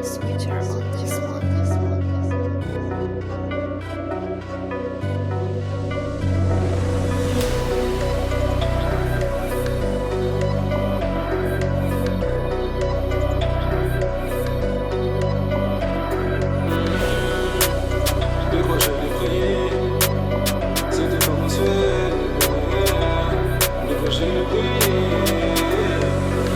Switcher on this one. Des fois je l'ai prié, c'était pas mon souhait. Des fois je l'ai prié.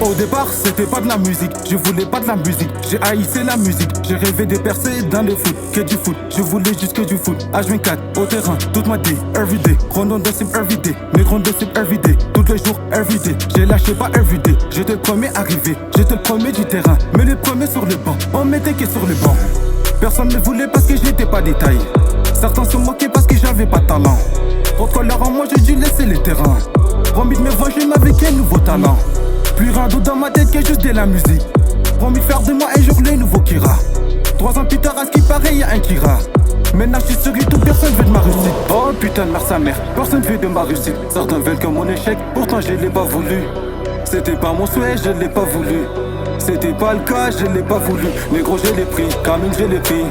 Au départ, c'était pas de la musique, je voulais pas de la musique, j'ai haïssé la musique, j'ai rêvé des percées dans le foot, que du foot, je voulais juste que du foot. H24, au terrain, toute ma day, everyday, chrono de cible everyday, négro de cible everyday, tous les jours everyday, j'ai lâché pas everyday, j'étais le premier arrivé, j'étais le premier du terrain, mais le premier sur le banc, on m'était que sur le banc. Personne ne voulait parce que je n'étais pas détaillé, certains se moquaient parce que j'avais pas de talent. Trop de colère en moi, j'ai dû laisser les terrains, promis de me venger mais avec un nouveau talent. Plus rien d'autre dans ma tête que juste de la musique. Promis de faire de moi un jour les nouveaux Kira. 3 ans plus tard, à ce qui paraît, y'a un Kira. Maintenant je suis sur YouTube, personne veut de ma réussite. Oh putain de mère sa mère, personne veut de ma réussite. Certains veulent que mon échec, pourtant je l'ai pas voulu. C'était pas mon souhait, je l'ai pas voulu. C'était pas le cas, je l'ai pas voulu. Négro je l'ai pris, quand même je l'ai pris.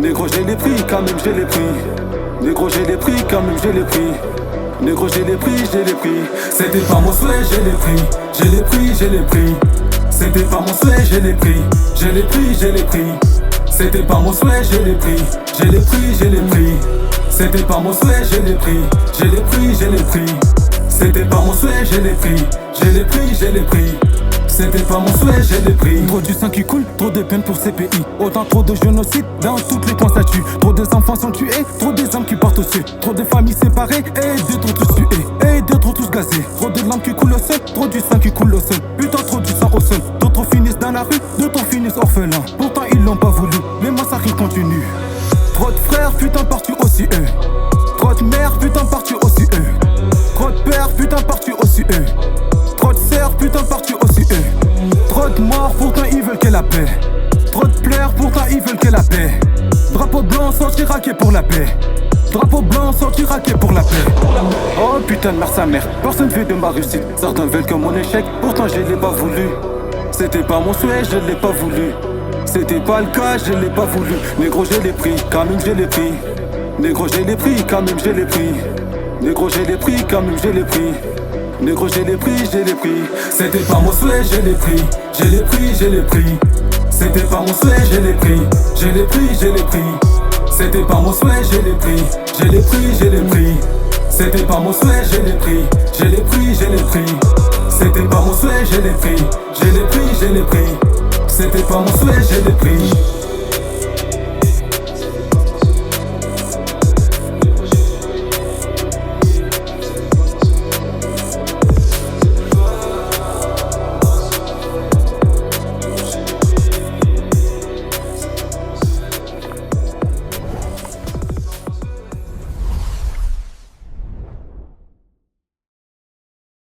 Négro je l'ai pris, quand même je l'ai pris. Négro je l'ai pris, quand même je l'ai pris. Négro je l'ai pris, je l'ai pris. C'était pas mon souhait, je l'ai pris. Je l'ai pris, je l'ai pris. C'était pas mon souhait, je l'ai pris. Je l'ai pris, je l'ai pris. C'était pas mon souhait, je l'ai pris. Je l'ai pris, je l'ai pris. C'était pas mon souhait, je l'ai pris. Je l'ai pris, je l'ai pris. C'était pas mon souhait, je l'ai pris. Je l'ai pris, je l'ai pris. C'était pas mon souhait, je l'ai pris. Trop du sang qui coule, trop de peine pour ces pays. Autant trop de génocide, dans toutes les coins ça tue. Trop de enfants sont tués, trop des âmes qui partent au ciel. Trop de familles séparées, et d'autres tous tués. Et d'autres tous gazés. Trop de larmes qui coulent au sol, trop du sang qui coule au sol. Putain trop du sang au sol. D'autres finissent dans la rue, d'autres finissent orphelins. Pourtant ils l'ont pas voulu, les massacres continuent. Trop de frères, putain partis aussi eux. Trop de mères, putain partis aussi eux. Trop de pères, putain partis aussi eux. Trop de sœurs, putain partis aussi eux. Trop de morts, pourtant ils veulent que la paix. Trop de pleurs, pourtant ils veulent que la paix. Drapeau blanc sortira que pour la paix. Drapeau blanc sortira que pour la paix. Oh putain de mère sa mère, personne veut de ma réussite. Certains veulent que mon échec, pourtant je l'ai pas voulu. C'était pas mon souhait, je l'ai pas voulu. C'était pas le cas, je l'ai pas voulu. Négro je l'ai pris, quand même je l'ai pris. Négro je l'ai pris, quand même je l'ai pris. Négro je l'ai pris, quand même je l'ai pris. Négro je l'ai pris, je l'ai pris. C'était pas mon souhait, je l'ai pris. Je l'ai pris, je l'ai pris. C'était pas mon souhait, je l'ai pris. Je l'ai pris, je l'ai pris. C'était pas mon souhait, je l'ai pris. Je l'ai pris, je l'ai pris. C'était pas mon souhait, je l'ai pris. Je l'ai pris, je l'ai pris. C'était pas mon souhait, je l'ai pris. Je l'ai pris, je l'ai pris. C'était pas mon souhait, je l'ai pris.